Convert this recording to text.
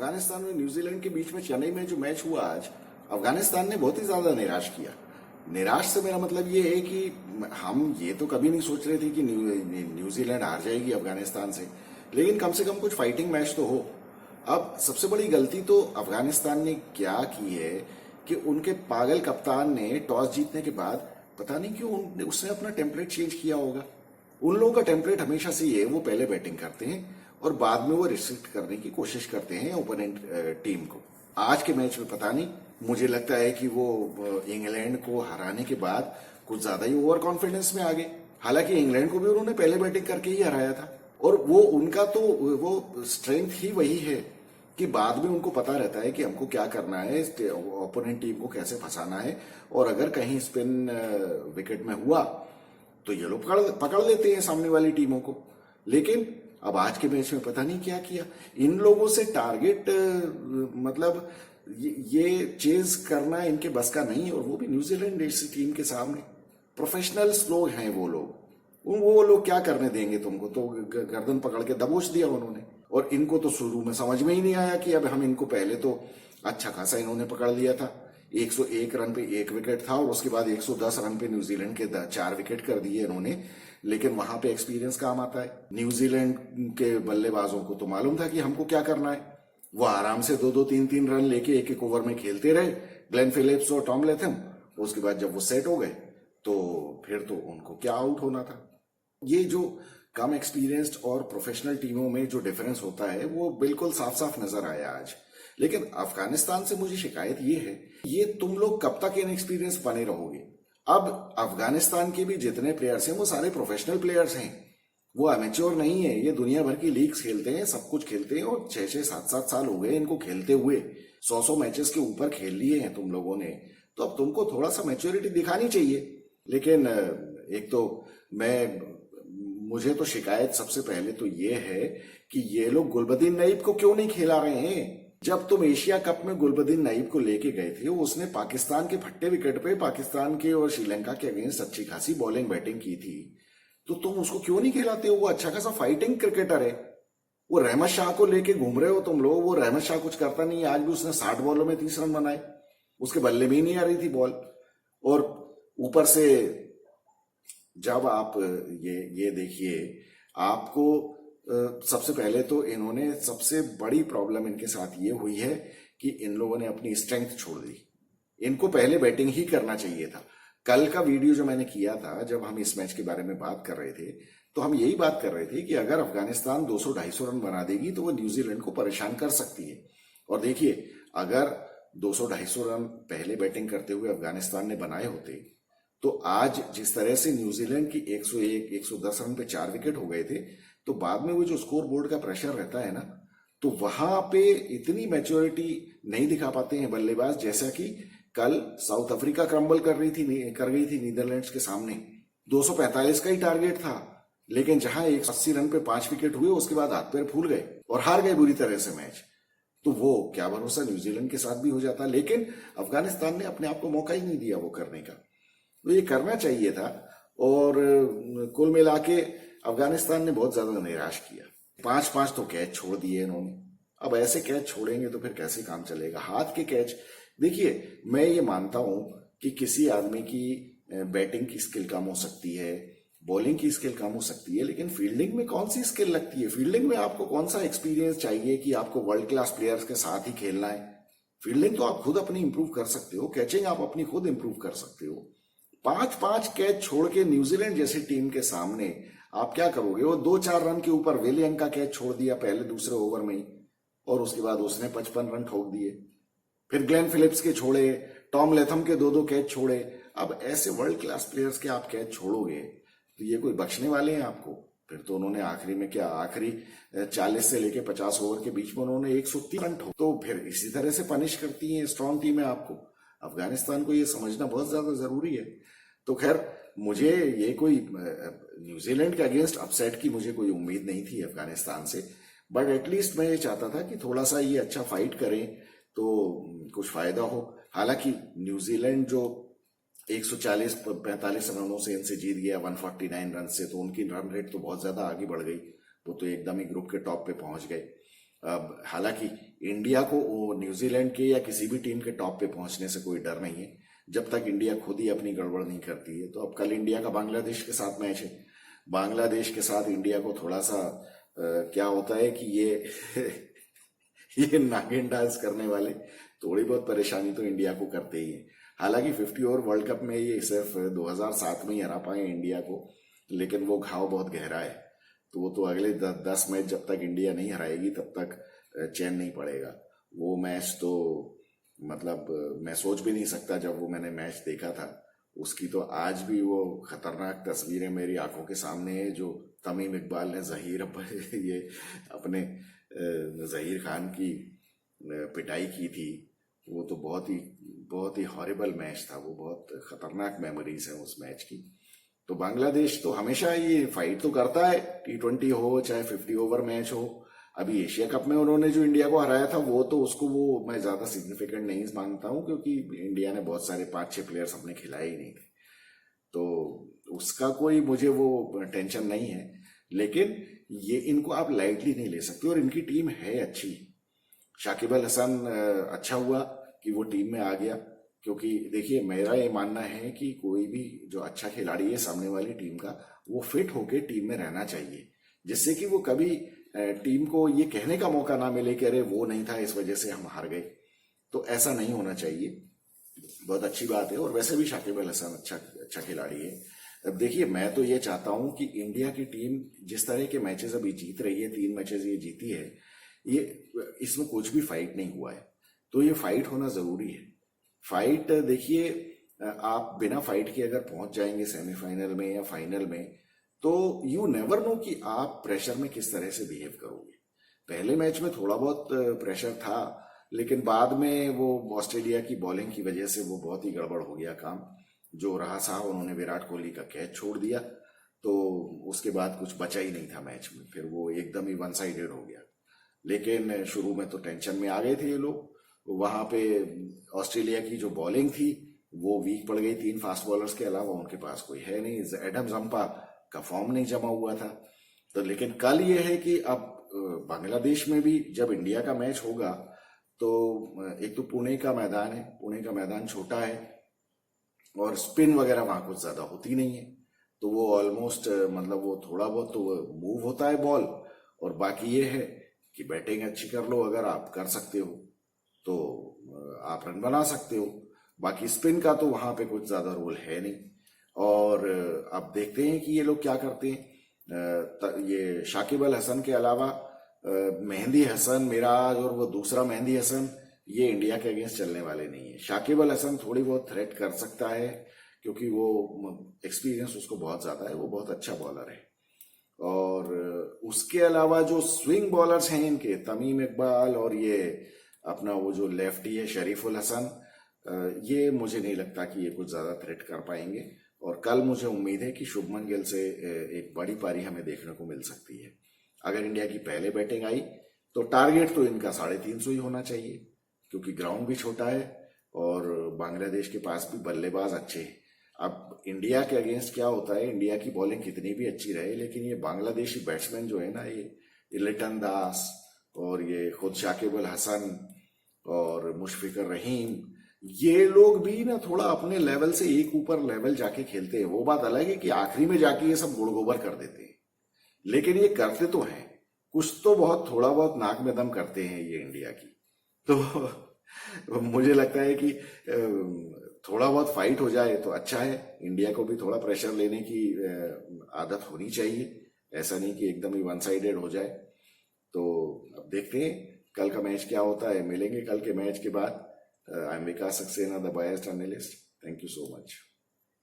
अफगानिस्तान और न्यूजीलैंड के बीच में चेन्नई में जो मैच हुआ आज, अफगानिस्तान ने बहुत ही ज्यादा निराश किया। निराश से मेरा मतलब ये है कि हम ये तो कभी नहीं सोच रहे थे कि न्यूजीलैंड हार जाएगी अफगानिस्तान से, लेकिन कम से कम कुछ फाइटिंग मैच तो हो। अब सबसे बड़ी गलती तो अफगानिस्तान ने क्या की है कि उनके पागल कप्तान ने टॉस जीतने के बाद पता नहीं क्यों उसने अपना टेम्पलेट चेंज किया होगा। उन लोगों का टेम्पलेट हमेशा से ये है, वो पहले बैटिंग करते हैं और बाद में वो रिस्ट्रिक्ट करने की कोशिश करते हैं ओपोनेंट टीम को। आज के मैच में पता नहीं, मुझे लगता है कि वो इंग्लैंड को हराने के बाद कुछ ज्यादा ही ओवर कॉन्फिडेंस में आ गए। हालांकि इंग्लैंड को भी उन्होंने पहले बैटिंग करके ही हराया था और वो उनका तो वो स्ट्रेंथ ही वही है कि बाद में उनको पता रहता है कि हमको क्या करना है, ओपोनेंट टीम को कैसे फंसाना है, और अगर कहीं स्पिन विकेट में हुआ तो ये लोग पकड़ लेते हैं सामने वाली टीमों को। लेकिन अब आज के मैच में पता नहीं क्या किया इन लोगों से। टारगेट मतलब ये चेज करना इनके बस का नहीं है, और वो भी न्यूजीलैंड जैसी टीम के सामने। प्रोफेशनल्स लोग हैं वो लोग क्या करने देंगे तुमको। तो गर्दन पकड़ के दबोच दिया उन्होंने, और इनको तो शुरू में समझ में ही नहीं आया कि अब हम इनको, पहले तो अच्छा खासा इन्होंने पकड़ लिया था, 101 रन पे 1 विकेट था, और उसके बाद 110 रन पे न्यूजीलैंड के 4 विकेट कर दिए इन्होंने। लेकिन वहां पे एक्सपीरियंस काम आता है। न्यूजीलैंड के बल्लेबाजों को तो मालूम था कि हमको क्या करना है। वो आराम से 2-2, 3-3 रन लेके एक एक ओवर में खेलते रहे, ग्लेन फिलिप्स और टॉम लेथम। उसके बाद जब वो सेट हो गए तो फिर तो उनको क्या आउट होना था। ये जो कम एक्सपीरियंस्ड और प्रोफेशनल टीमों में जो डिफरेंस होता है वो बिल्कुल साफ साफ नजर आया आज। लेकिन अफगानिस्तान से मुझे शिकायत ये है, ये तुम लोग कब तक इनएक्सपीरियंस बने रहोगे। अब अफगानिस्तान के भी जितने प्लेयर्स हैं वो सारे प्रोफेशनल प्लेयर्स हैं, वो अमेच्योर नहीं है। ये दुनिया भर की लीग्स खेलते हैं, सब कुछ खेलते हैं, और 6-6, 7-7 साल हो गए इनको खेलते हुए। 100 मैचेस के ऊपर खेल लिए हैं तुम लोगों ने, तो अब तुमको थोड़ा सा मैच्योरिटी दिखानी चाहिए। लेकिन एक तो मुझे तो शिकायत सबसे पहले तो ये है कि ये लोग गुलबदीन नईब को क्यों नहीं खिला रहे हैं। जब तुम एशिया कप में गुलबदीन नईब को लेके गए थे, उसने पाकिस्तान के फट्टे विकेट पे पाकिस्तान के और श्रीलंका के अगेंस्ट अच्छी खासी बॉलिंग बैटिंग की थी, तो तुम उसको क्यों नहीं खिलाते हो। वो अच्छा खासा फाइटिंग क्रिकेटर है। वो रहमत शाह को लेके घूम रहे हो तुम लोग। वो रहमत शाह कुछ करता नहीं है। आज भी उसने 60 बॉलों में 30 रन बनाए, उसके बल्ले में ही नहीं आ रही थी बॉल। और ऊपर से जब आप ये देखिए, आपको सबसे पहले तो इन्होंने, सबसे बड़ी प्रॉब्लम इनके साथ ये हुई है कि इन लोगों ने अपनी स्ट्रेंथ छोड़ दी। इनको पहले बैटिंग ही करना चाहिए था। कल का वीडियो जो मैंने किया था, जब हम इस मैच के बारे में बात कर रहे थे, तो हम यही बात कर रहे थे कि अगर अफगानिस्तान 200-250 रन बना देगी तो वो न्यूजीलैंड को परेशान कर सकती है। और देखिए, अगर 200-250 रन पहले बैटिंग करते हुए अफगानिस्तान ने बनाए होते, तो आज जिस तरह से न्यूजीलैंड की 101, 110 रन पे 4 विकेट हो गए थे, तो बाद में वो जो स्कोर बोर्ड का प्रेशर रहता है ना, तो वहां पे इतनी मैच्योरिटी नहीं दिखा पाते हैं बल्लेबाज, जैसा कि कल साउथ अफ्रीका क्रम्बल कर गई थी नीदरलैंड्स के सामने। 245 का ही टारगेट था, लेकिन जहां 180 रन पे 5 विकेट हुए, उसके बाद हाथ पैर फूल गए और हार गए बुरी तरह से मैच। तो वो क्या भरोसा न्यूजीलैंड के साथ भी हो जाता, लेकिन अफगानिस्तान ने अपने आप को मौका ही नहीं दिया वो करने का। तो ये करना चाहिए था, और कुल मिला के अफगानिस्तान ने बहुत ज्यादा निराश किया। 5-5 तो कैच छोड़ दिए इन्होंने। अब ऐसे कैच छोड़ेंगे तो फिर कैसे काम चलेगा। हाथ के कैच, देखिए, मैं ये मानता हूं कि किसी आदमी की बैटिंग की स्किल कम हो सकती है, बॉलिंग की स्किल कम हो सकती है, लेकिन फील्डिंग में कौन सी स्किल लगती है। फील्डिंग में आपको कौन सा एक्सपीरियंस चाहिए कि आपको वर्ल्ड क्लास प्लेयर्स के साथ ही खेलना है। फील्डिंग तो आप खुद अपनी इंप्रूव कर सकते हो, कैचिंग आप अपनी खुद इंप्रूव कर सकते हो। 5-5 कैच छोड़ के न्यूजीलैंड जैसी टीम के सामने आप क्या करोगे। वो 2-4 रन के ऊपर विलियम का कैच छोड़ दिया पहले दूसरे ओवर में ही, और उसके बाद उसने 55 रन ठोक दिए। फिर ग्लेन फिलिप्स के छोड़े, टॉम लेथम के 2-2 कैच छोड़े। अब ऐसे वर्ल्ड क्लास प्लेयर्स के आप कैच छोड़ोगे तो ये कोई बख्शने वाले हैं आपको। फिर तो उन्होंने आखिरी 40 से लेके 50 ओवर के बीच में उन्होंने 130 रन ठोक, तो फिर इसी तरह से पनिश करती है स्ट्रॉन्ग टीम है आपको। अफगानिस्तान को ये समझना बहुत ज्यादा जरूरी है। तो खैर, मुझे ये कोई न्यूजीलैंड के अगेंस्ट अपसेट की मुझे कोई उम्मीद नहीं थी अफगानिस्तान से, बट एटलीस्ट मैं ये चाहता था कि थोड़ा सा ये अच्छा फाइट करें तो कुछ फायदा हो। हालांकि न्यूजीलैंड जो 140-45 रनों से इनसे जीत गया 149 रन से, तो उनकी रन रेट तो बहुत ज्यादा आगे बढ़ गई। वो तो एकदम ही ग्रुप के टॉप पे पहुंच गए। अब हालांकि इंडिया को न्यूजीलैंड के या किसी भी टीम के टॉप पे पहुंचने से कोई डर नहीं है, जब तक इंडिया खुद ही अपनी गड़बड़ नहीं करती है। तो अब कल इंडिया का बांग्लादेश के साथ मैच है। बांग्लादेश के साथ इंडिया को थोड़ा सा क्या होता है कि ये ये नागिन डांस करने वाले थोड़ी बहुत परेशानी तो इंडिया को करते ही है। हालांकि 50 ओवर वर्ल्ड कप में ये सिर्फ 2007 में ही हरा पाए इंडिया को, लेकिन वो घाव बहुत गहरा है। तो वो तो अगले 10 मैच जब तक इंडिया नहीं हराएगी तब तक चैन नहीं पड़ेगा। वो मैच तो मतलब मैं सोच भी नहीं सकता, जब वो मैंने मैच देखा था उसकी तो आज भी वो खतरनाक तस्वीरें मेरी आंखों के सामने है, जो तमीम इकबाल ने ये अपने जहीर खान की पिटाई की थी। वो तो बहुत ही हॉरिबल मैच था, वो बहुत खतरनाक मेमोरीज हैं उस मैच की। तो बांग्लादेश तो हमेशा ये फाइट तो करता है, T20 हो चाहे 50 ओवर मैच हो। अभी एशिया कप में उन्होंने जो इंडिया को हराया था वो तो उसको वो मैं ज्यादा सिग्निफिकेंट नहीं मानता हूं, क्योंकि इंडिया ने बहुत सारे 5-6 प्लेयर्स अपने खिलाए ही नहीं थे, तो उसका कोई मुझे वो टेंशन नहीं है। लेकिन ये इनको आप लाइटली नहीं ले सकते, और इनकी टीम है अच्छी। शाकिब अल हसन अच्छा हुआ कि वो टीम में आ गया, क्योंकि देखिए मेरा ये मानना है कि कोई भी जो अच्छा खिलाड़ी है सामने वाली टीम का, वो फिट होके टीम में रहना चाहिए, जिससे कि वो कभी टीम को ये कहने का मौका ना मिले कि अरे वो नहीं था इस वजह से हम हार गए। तो ऐसा नहीं होना चाहिए, बहुत अच्छी बात है। और वैसे भी शाकिब अल हसन अच्छा खिलाड़ी है। अब देखिए मैं तो ये चाहता हूं कि इंडिया की टीम जिस तरह के मैचेस अभी जीत रही है, 3 मैचेस ये जीती है, ये इसमें कुछ भी फाइट नहीं हुआ है, तो ये फाइट होना जरूरी है। फाइट देखिए, आप बिना फाइट के अगर पहुंच जाएंगे सेमीफाइनल में या फाइनल में, तो यू नेवर नो कि आप प्रेशर में किस तरह से बिहेव करोगे। पहले मैच में थोड़ा बहुत प्रेशर था, लेकिन बाद में वो ऑस्ट्रेलिया की बॉलिंग की वजह से वो बहुत ही गड़बड़ हो गया काम। जो रहा साहब उन्होंने विराट कोहली का कैच छोड़ दिया, तो उसके बाद कुछ बचा ही नहीं था मैच में, फिर वो एकदम ही वन साइडेड हो गया। लेकिन शुरू में तो टेंशन में आ गए थे ये लोग। वहां पे ऑस्ट्रेलिया की जो बॉलिंग थी वो वीक पड़ गई, 3 फास्ट बॉलर्स के अलावा उनके पास कोई है नहीं। एडम जंपा का फॉर्म नहीं जमा हुआ था। तो लेकिन कल ये है कि अब बांग्लादेश में भी जब इंडिया का मैच होगा, तो एक तो पुणे का मैदान है, पुणे का मैदान छोटा है और स्पिन वगैरह वहां कुछ ज्यादा होती नहीं है, तो वो ऑलमोस्ट मतलब वो थोड़ा बहुत तो मूव होता है बॉल, और बाकी ये है कि बैटिंग अच्छी कर लो, अगर आप कर सकते हो तो आप रन बना सकते हो। बाकी स्पिन का तो वहां पे कुछ ज्यादा रोल है नहीं। और अब देखते हैं कि ये लोग क्या करते हैं। ये शाकिब अल हसन के अलावा मेहंदी हसन, मिराज और वो दूसरा मेहंदी हसन, ये इंडिया के अगेंस्ट चलने वाले नहीं है। शाकिब अल हसन थोड़ी बहुत थ्रेट कर सकता है, क्योंकि वो एक्सपीरियंस उसको बहुत ज्यादा है, वो बहुत अच्छा बॉलर है। और उसके अलावा जो स्विंग बॉलर्स हैं इनके, तमीम इकबाल और ये अपना वो जो लेफ्टी है शरीफ उल हसन, ये मुझे नहीं लगता कि ये कुछ ज्यादा थ्रेट कर पाएंगे। और कल मुझे उम्मीद है कि शुभमन गिल से एक बड़ी पारी हमें देखने को मिल सकती है। अगर इंडिया की पहले बैटिंग आई तो टारगेट तो इनका 350 ही होना चाहिए, क्योंकि ग्राउंड भी छोटा है और बांग्लादेश के पास भी बल्लेबाज अच्छे हैं। अब इंडिया के अगेंस्ट क्या होता है, इंडिया की बॉलिंग कितनी भी अच्छी रहे, लेकिन ये बांग्लादेशी बैट्समैन जो है ना, ये लिटन दास और ये खुद शाकिब अल हसन और मुशफिकुर रहीम, ये लोग भी ना थोड़ा अपने लेवल से एक ऊपर लेवल जाके खेलते हैं। वो बात अलग है कि आखिरी में जाके ये सब गुड़ गोबर कर देते हैं, लेकिन ये करते तो हैं कुछ, तो बहुत थोड़ा बहुत नाक में दम करते हैं ये इंडिया की। तो मुझे लगता है कि थोड़ा बहुत फाइट हो जाए तो अच्छा है। इंडिया को भी थोड़ा प्रेशर लेने की आदत होनी चाहिए, ऐसा नहीं कि एकदम ही वन साइडेड हो जाए। तो अब देखते हैं कल का मैच क्या होता है। मिलेंगे कल के मैच के बाद। I am Vikas Saxena, the biased analyst. Thank you so much.